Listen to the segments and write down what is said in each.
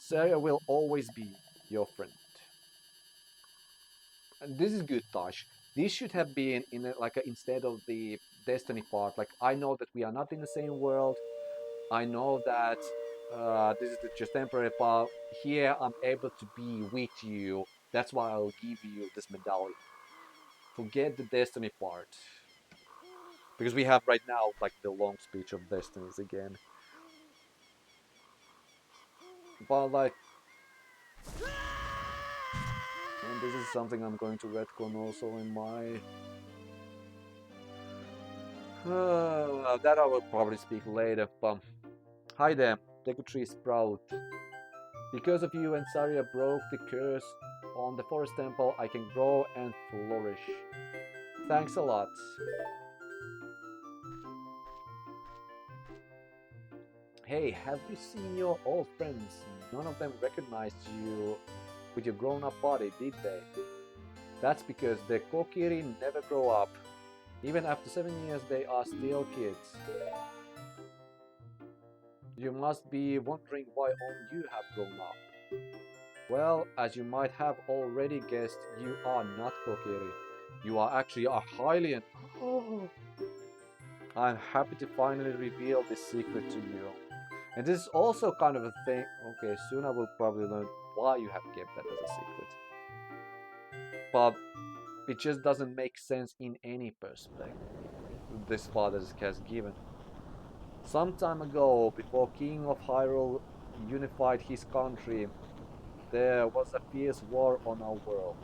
Sarah will always be your friend. And this is good, Tosh. This should have been in instead of the Destiny part. Like I know that we are not in the same world. I know that this is just temporary part. Here I'm able to be with you. That's why I'll give you this medallion. Forget the Destiny part. Because we have right now like the long speech of Destinies again. But like, and this is something I'm going to retcon also in my... that I will probably speak later. But hi there, Deku Tree Sprout. Because of you and Saria broke the curse on the forest temple, I can grow and flourish. Thanks a lot. Hey, have you seen your old friends? None of them recognized you with your grown-up body, did they? That's because the Kokiri never grow up. Even after 7 years, they are still kids. You must be wondering why only you have grown up. Well, as you might have already guessed, you are not Kokiri. You are actually a Hylian. Oh. I'm happy to finally reveal this secret to you. And this is also kind of a thing. Okay, soon I will probably learn why you have kept that as a secret. But it just doesn't make sense in any perspective this father has given. Some time ago, before King of Hyrule unified his country, there was a fierce war on our world.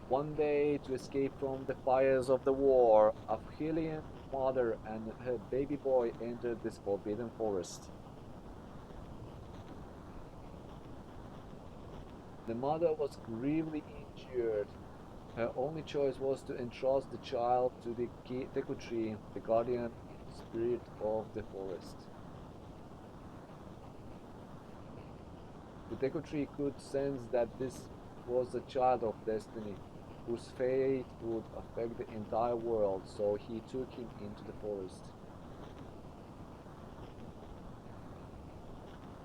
One day, to escape from the fires of the war, a Hylian mother and her baby boy entered this forbidden forest. The mother was gravely injured. Her only choice was to entrust the child to the Deku Tree, the guardian spirit of the forest. The Deku Tree could sense that this was a child of destiny, whose fate would affect the entire world, so he took him into the forest.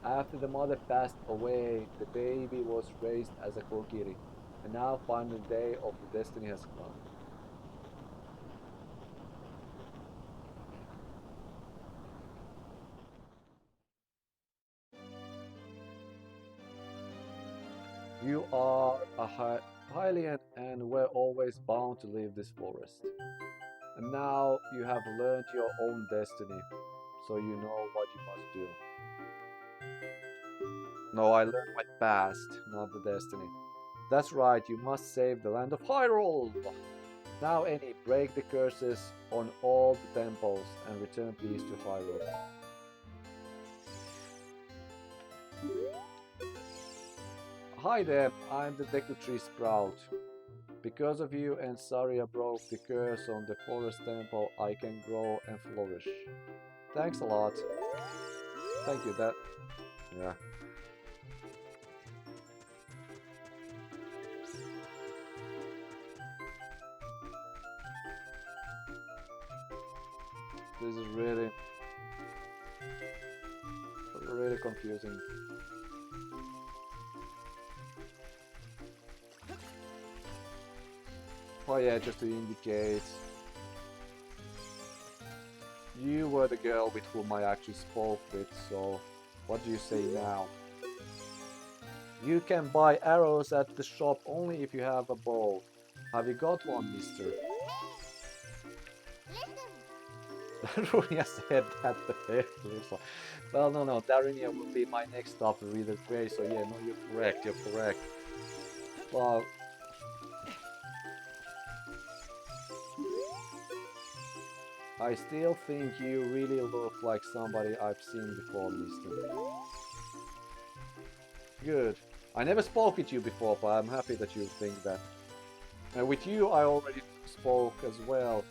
After the mother passed away, the baby was raised as a Kokiri, and now finally the day of the destiny has come. You are a Hylian and were always bound to leave this forest. And now you have learned your own destiny, so you know what you must do. No, I learned my past, not the destiny. That's right, you must save the land of Hyrule! Now, Annie, break the curses on all the temples and return peace to Hyrule. Hi there, I'm the Deku Tree Sprout. Because of you and Saria broke the curse on the forest temple, I can grow and flourish. Thanks a lot. Thank you, that... yeah. This is really confusing. Oh yeah, just to indicate. You were the girl with whom I actually spoke with, so what do you say now? You can buy arrows at the shop only if you have a bow. Have you got one, mister? Darunia said that the fair is. Well, no, Darunia will be my next stop to Reader Grey, so yeah, no, you're correct. Well, I still think you really look like somebody I've seen before, mister. Good. I never spoke with you before, but I'm happy that you think that. With you, I already spoke as well.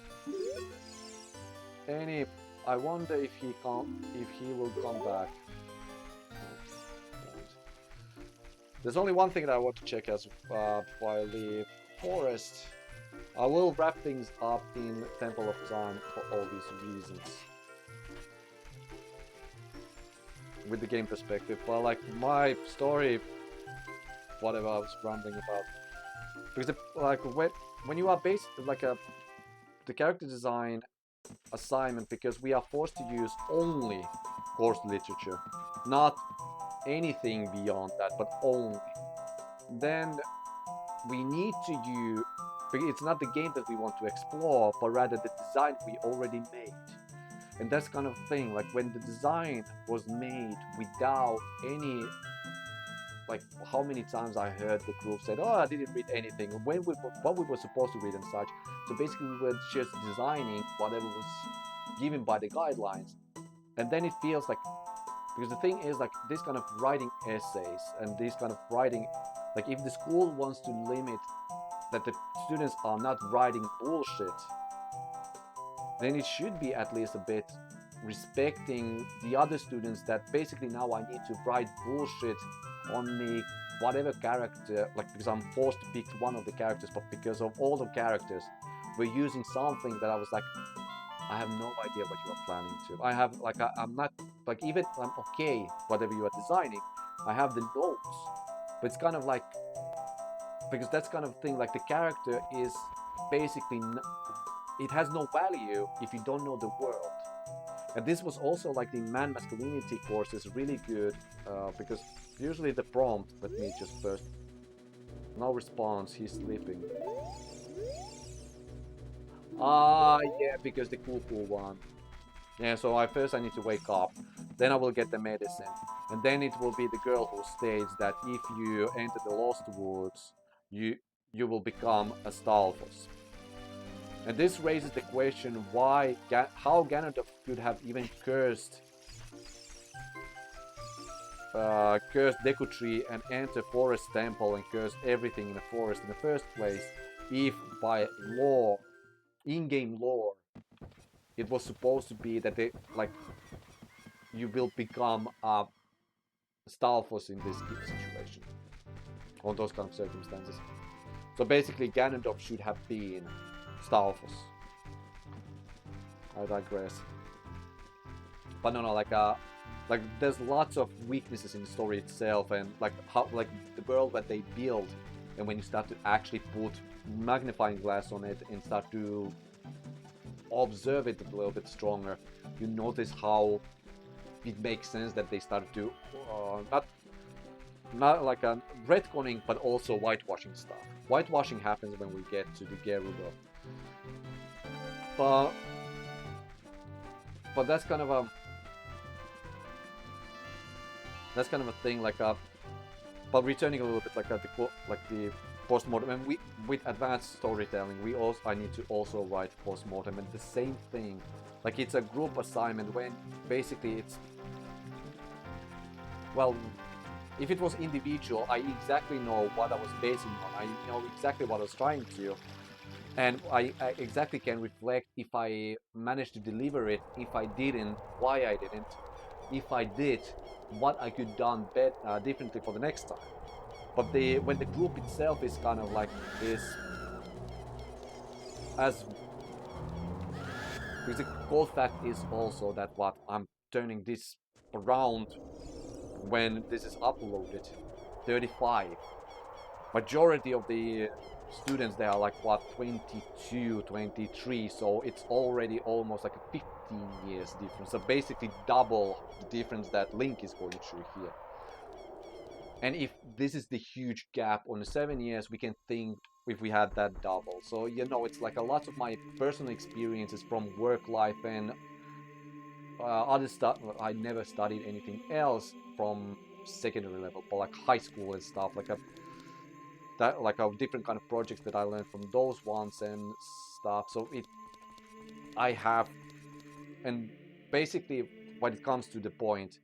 Annie, I wonder if he will come back. There's only one thing that I want to check as before I leave. Forest. I will wrap things up in Temple of Time for all these reasons. with the game perspective. But like my story, whatever I was rambling about, because like when you are based like a the character design assignment, because we are forced to use only course literature, not anything beyond that, but only. Then we need to use. It's not the game that we want to explore, but rather the design we already made. And that's kind of thing. Like when the design was made without any, like how many times I heard the group said, "Oh, I didn't read anything." What we were supposed to read and such. So basically, we were just designing whatever was given by the guidelines, and then it feels like, because the thing is like this kind of writing essays and this kind of writing, like if the school wants to limit that the students are not writing bullshit, then it should be at least a bit respecting the other students, that basically now I need to write bullshit on the whatever character, like because I'm forced to pick one of the characters, but because of all the characters we're using something that I was like, I have no idea what you are planning to. I have like I'm not like, even I'm okay whatever you are designing, I have the notes, but it's kind of like, because that's kind of thing, like the character is basically it has no value if you don't know the world. And this was also like the man masculinity course is really good, because usually the prompt, let me just first, no response, he's sleeping. Ah, yeah, because the cuckoo one. Yeah, so I need to wake up, then I will get the medicine, and then it will be the girl who states that if you enter the Lost Woods, you will become a Stalfos. And this raises the question why, how Ganondorf could have even cursed Deku Tree and enter Forest Temple and curse everything in the forest in the first place, if by law, in-game lore, it was supposed to be that they, like, you will become a Stalfos in this situation, on those kind of circumstances. So basically, Ganondorf should have been Stalfos. I digress. But no, like there's lots of weaknesses in the story itself, and like how, like the world that they build, and when you start to actually put magnifying glass on it and start to observe it a little bit stronger, you notice how it makes sense that they started to not like a retconning, but also whitewashing stuff. Whitewashing happens when we get to the Gerudo, but that's kind of a thing, like but returning a little bit, like the postmortem, and we, with advanced storytelling, we also, I need to also write postmortem, and the same thing, like it's a group assignment when basically it's, well, if it was individual, I exactly know what I was basing on, I know exactly what I was trying to, and I exactly can reflect if I managed to deliver it, if I didn't, why I didn't, if I did, what I could done differently for the next time. But when the group itself is kind of like this, as because the cold fact is also that what I'm turning this around when this is uploaded, 35. Majority of the students, they are like what, 22, 23, so it's already almost like a 15 years difference, so basically double the difference that Link is going through here. And if this is the huge gap on the 7 years, we can think if we had that double. So it's like a lot of my personal experiences from work life and other stuff. I never studied anything else from secondary level, but like high school and stuff, like a different kind of projects that I learned from those ones and stuff. So I have, and basically when it comes to the point,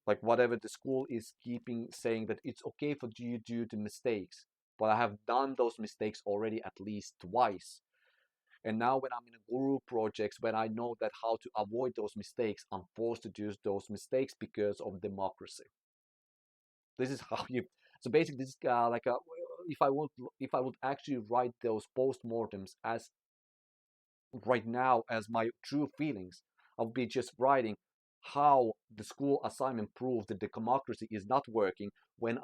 like whatever the school is keeping saying that it's okay for you to do the mistakes, but I have done those mistakes already at least twice. And now when I'm in a guru projects, when I know that how to avoid those mistakes, I'm forced to do those mistakes because of democracy. This is how you. So basically, this is like a. If I would actually write those postmortems as right now as my true feelings, I would be just writing how the school assignment proves that the democracy is not working when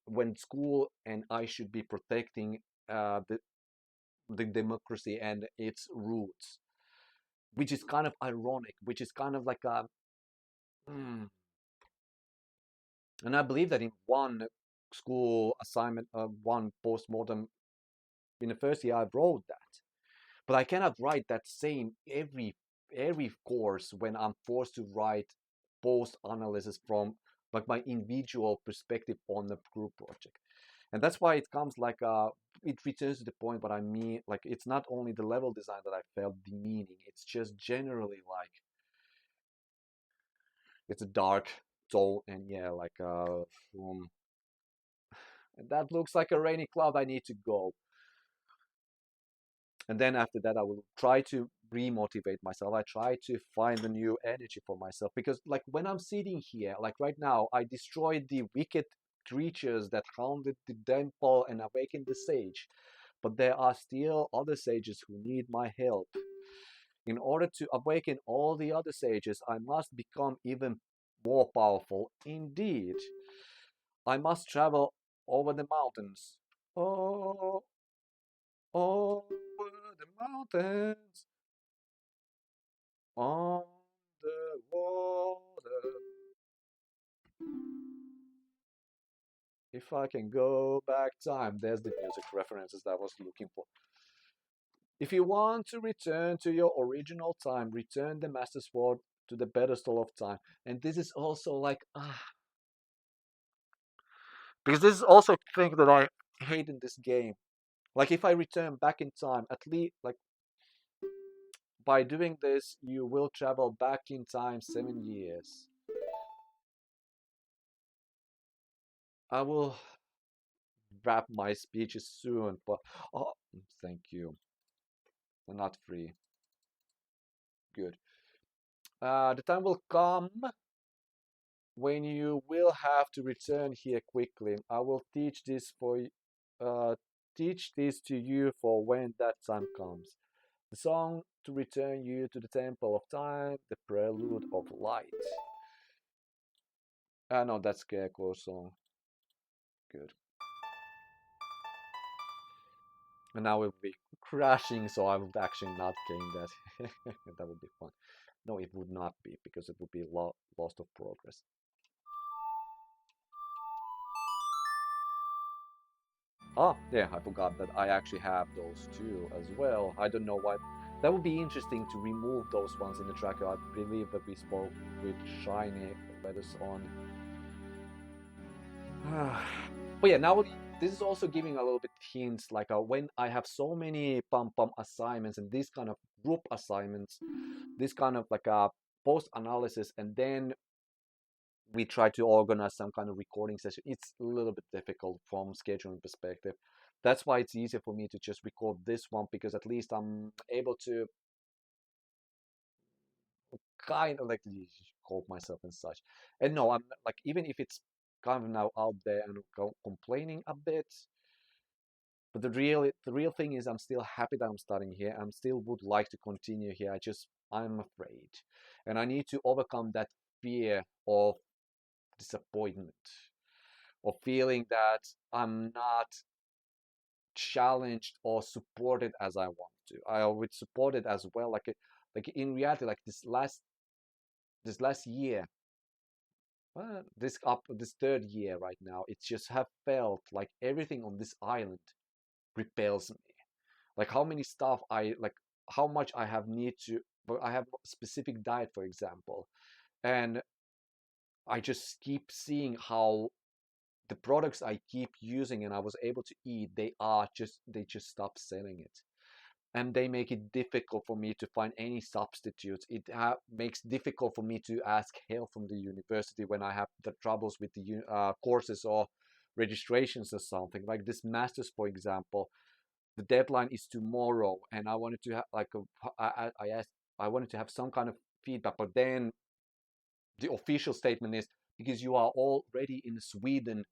when school and I should be protecting the democracy and its roots, which is kind of ironic, which is kind of like a. Hmm. And I believe that in one school assignment, one postmortem university, I wrote that. But I cannot write that same every course when I'm forced to write post analysis from like my individual perspective on the group project. And that's why it comes like it returns to the point what I mean. Like it's not only the level design that I felt demeaning, it's just generally like it's a dark tone and yeah, like that looks like a rainy cloud. I need to go. And then after that I will try to remotivate myself. I try to find a new energy for myself because like when I'm sitting here like right now I destroyed the wicked creatures that haunted the temple and awakened the sage, but there are still other sages who need my help. In order to awaken all the other sages I must become even more powerful. Indeed, I must travel over the mountains. Oh, over the mountains, on the water. If I can go back time, there's the music references that I was looking for. If you want to return to your original time, return the Master Sword to the pedestal of time. And this is also like, because this is also a thing that I hate in this game. Like if I return back in time, at least like by doing this, you will travel back in time 7 years. I will wrap my speeches soon, but oh, thank you. They're not free. Good. The time will come when you will have to return here quickly. I will uh, teach this to you for when that time comes. The song to return you to the temple of time, the prelude of light. Ah, no, that's Scarecrow's song. Good. And now we'll be crashing, so I would actually not gain that. That would be fun. No, it would not be, because it would be lost of progress. Ah, yeah, I forgot that I actually have those too as well. I don't know why. That would be interesting to remove those ones in the tracker. I believe that we spoke with shiny letters on. But yeah, now this is also giving a little bit hints like when I have so many pump pump assignments and these kind of group assignments, this kind of like a post analysis, and then we try to organize some kind of recording session. It's a little bit difficult from scheduling perspective. That's why it's easier for me to just record this one, because at least I'm able to kind of like cope myself and such. And no, I'm like, even if it's kind of now out there and complaining a bit, but the real thing is I'm still happy that I'm starting here. I'm still would like to continue here. I'm afraid, and I need to overcome that fear of disappointment, or feeling that I'm not challenged or supported as I want to. I would support it as well. Like in reality, like this last year, this third year right now, it just have felt like everything on this island repels me. Like how many stuff how much I have need to, but I have specific diet, for example, and I just keep seeing how the products I keep using and I was able to eat, they just stop selling it. And they make it difficult for me to find any substitutes. It makes difficult for me to ask help from the university when I have the troubles with the courses or registrations or something. Like this master's, for example, the deadline is tomorrow, and I wanted to have I asked, I wanted to have some kind of feedback, but then the official statement is, because you are already in Sweden,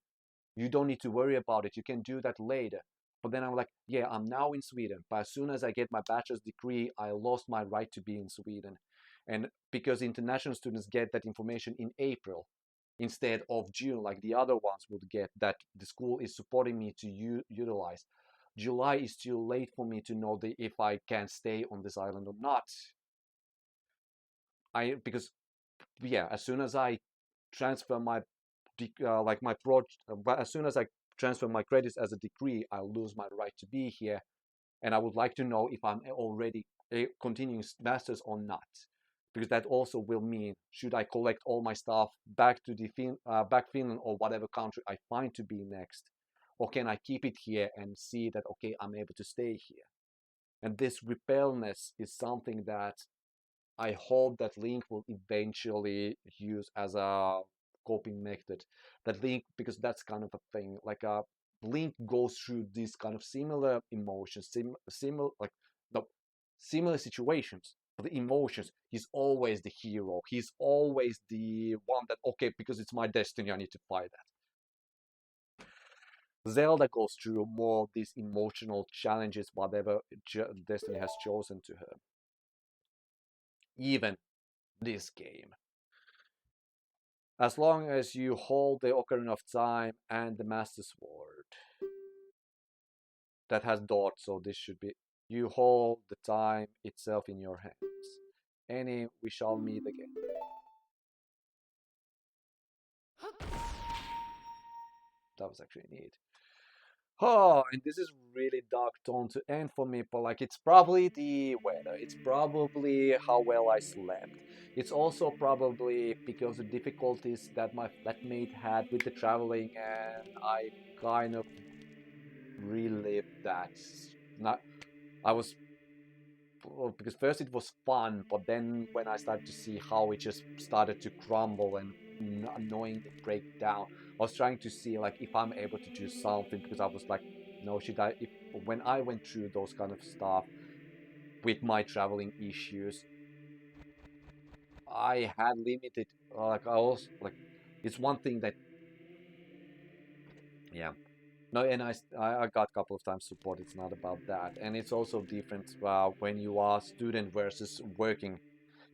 you don't need to worry about it. You can do that later. But then I'm like, yeah, I'm now in Sweden. But as soon as I get my bachelor's degree, I lost my right to be in Sweden. And because international students get that information in April instead of June, like the other ones would get, that the school is supporting me to utilize. July is too late for me to know if I can stay on this island or not. Because yeah, as soon as I transfer my like my project, but as soon as I transfer my credits as a degree, I'll lose my right to be here, and I would like to know if I'm already continuing masters or not, because that also will mean should I collect all my stuff back to the back Finland or whatever country I find to be next, or can I keep it here and see that okay, I'm able to stay here. And this repellness is something that I hope that Link will eventually use as a coping method. That Link, because that's kind of a thing. Like Link goes through these kind of similar emotions, similar like no, similar situations. But the emotions, he's always the hero. He's always the one that okay, because it's my destiny, I need to fight that. Zelda goes through more of these emotional challenges, whatever destiny has chosen to her. Even this game. As long as you hold the Ocarina of Time and the Master Sword. That has dots, so this should be. You hold the time itself in your hands. Any, we shall meet again. That was actually neat. Oh, and this is really dark tone to end for me, but like it's probably the weather. It's probably how well I slept. It's also probably because the difficulties that my flatmate had with the traveling, and I kind of relive that. Not, I was because first it was fun, but then when I started to see how it just started to crumble and annoyingly break down, I was trying to see like if I'm able to do something because I was like, no, should I? If when I went through those kind of stuff with my traveling issues, I had limited. Like I also like, it's one thing that yeah. No, and I got a couple of times support. It's not about that, and it's also different when you are student versus working,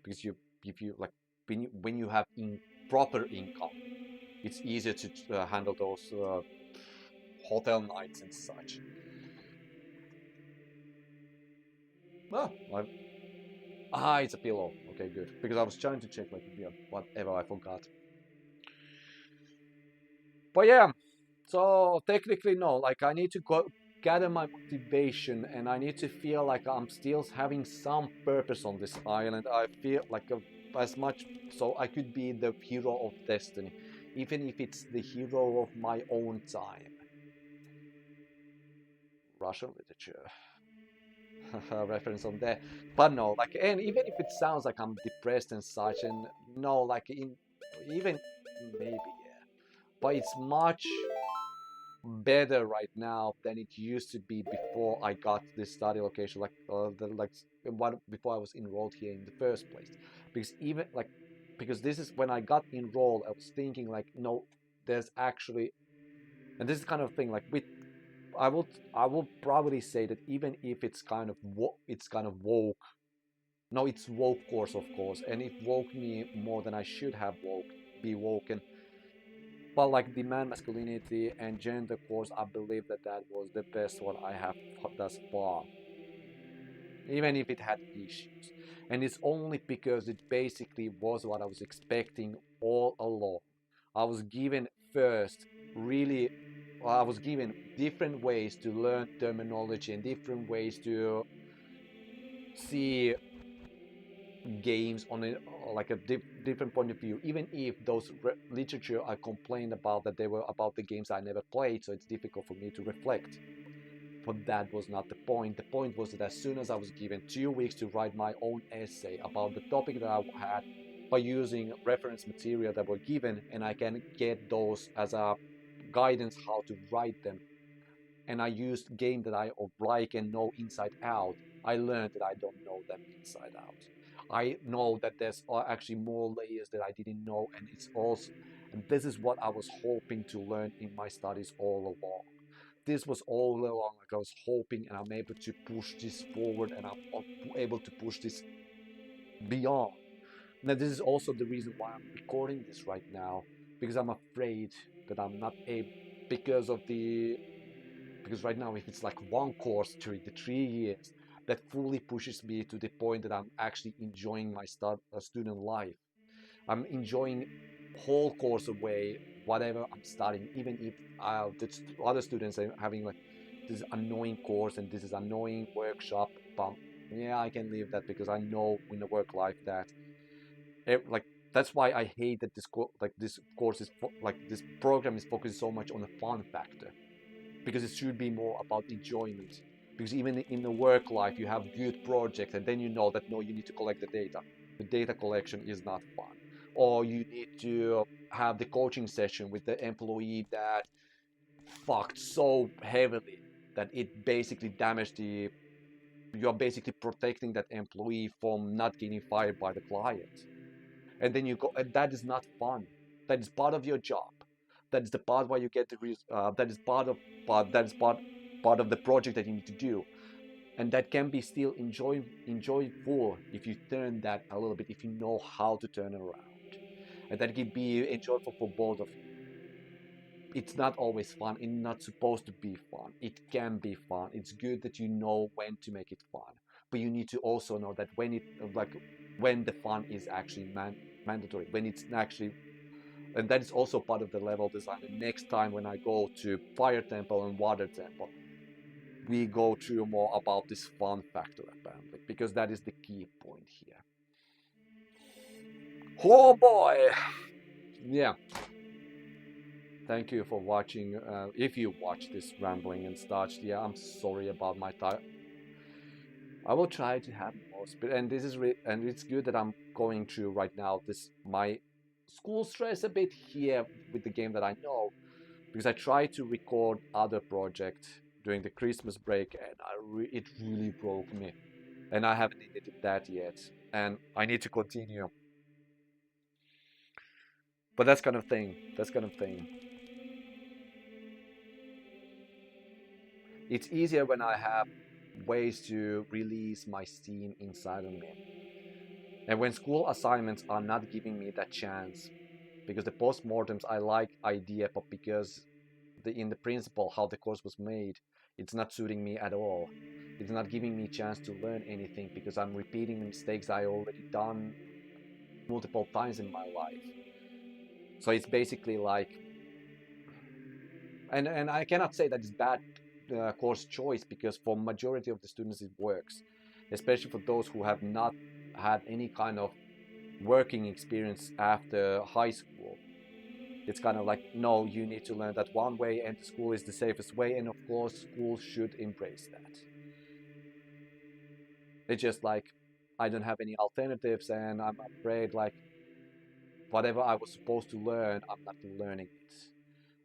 because you if you like when you have proper income, it's easier to handle those hotel nights and such. Ah, it's a pillow. Okay, good. Because I was trying to check like yeah, whatever I forgot. But yeah, so technically no, like I need to go gather my motivation and I need to feel like I'm still having some purpose on this island. I feel like as much so I could be the hero of destiny, even if it's the hero of my own time. Russian literature reference on there, but no, like, and even if it sounds like I'm depressed and such, and no, like in even maybe yeah, but it's much better right now than it used to be before I got this study location, like one before I was enrolled here in the first place. Because even like because this is when I got enrolled, I was thinking like, no, there's actually, and this is kind of thing like with I will probably say that even if it's kind of it's kind of woke. No, it's woke course, of course, and it woke me more than I should have be woken. But like demand masculinity and gender course, I believe that that was the best one I have thus far, even if it had issues. And it's only because it basically was what I was expecting all along. I was given first really, I was given different ways to learn terminology and different ways to see games on a like a different point of view, even if those literature I complained about that they were about the games I never played, so it's difficult for me to reflect. But that was not the point. The point was that as soon as I was given 2 weeks to write my own essay about the topic that I had by using reference material that were given, and I can get those as a guidance how to write them, and I used game that I like and know inside out, I learned that I don't know them inside out. I know that there's actually more layers that I didn't know, and it's also, and this is what I was hoping to learn in my studies all along. This was all along like I was hoping, and I'm able to push this forward, and I'm able to push this beyond. Now, this is also the reason why I'm recording this right now, because I'm afraid that I'm not able, because of the, because right now, if it's like one course during the 3 years, that fully pushes me to the point that I'm actually enjoying my student life. I'm enjoying whole course away, whatever I'm studying, even if the other students are having like this annoying course and this is annoying workshop. But yeah, I can leave that because I know in the work life that like that's why I hate that this course is like this program is focused so much on the fun factor, because it should be more about enjoyment. Because even in the work life, you have good projects, and then you know that no, you need to collect the data. The data collection is not fun, or you need to have the coaching session with the employee that fucked so heavily that it basically damaged the. You are basically protecting that employee from not getting fired by the client, and then you go, and that is not fun. That is part of your job. That is the part where you get the that is part of the project that you need to do, and that can be still enjoyable if you turn that a little bit, if you know how to turn it around, and that can be enjoyable for both of you. It's not always fun. It's not supposed to be fun. It can be fun. It's good that you know when to make it fun, but you need to also know that when the fun is actually mandatory, when it's actually, and that is also part of the level design. And next time when I go to Fire Temple and Water Temple, we go through more about this fun factor apparently, because that is the key point here. Oh boy! Yeah. Thank you for watching. If you watch this rambling and such, yeah, I'm sorry about my time. I will try to have more spirit, and this is and it's good that I'm going through right now this my school stress a bit here with the game that I know, because I tried to record other projects during the Christmas break, and it really broke me, and I haven't edited that yet, and I need to continue. But that's kind of thing. That's kind of thing. It's easier when I have ways to release my steam inside of me. And when school assignments are not giving me that chance, because the postmortems I like idea, but because in the principle how the course was made, it's not suiting me at all. It's not giving me a chance to learn anything because I'm repeating the mistakes I already done multiple times in my life. So it's basically like, and I cannot say that it's bad course choice, because for majority of the students it works, especially for those who have not had any kind of working experience after high school. It's kind of like, no, you need to learn that one way, and school is the safest way, and of course schools should embrace that. It's just like, I don't have any alternatives, and I'm afraid like whatever I was supposed to learn, I'm not learning it,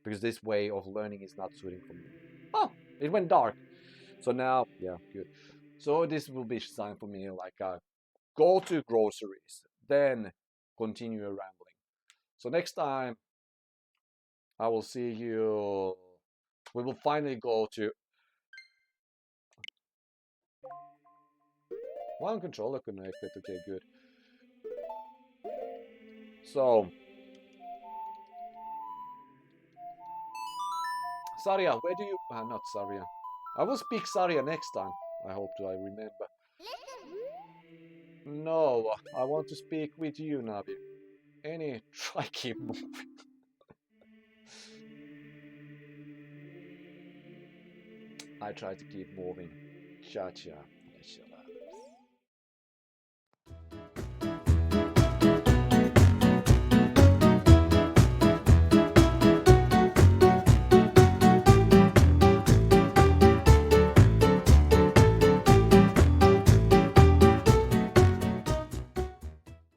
because this way of learning is not suiting for me. Oh, it went dark. So now, yeah, good. So this will be time for me, like, go to groceries, then continue rambling. So next time, I will see you. We will finally go to one controller connected. Okay, good. So, Saria, where do you? Not Saria. I will speak Saria next time. I hope I remember. No, I want to speak with you, Navi. Any try keep moving. I try to keep moving. Cha cha.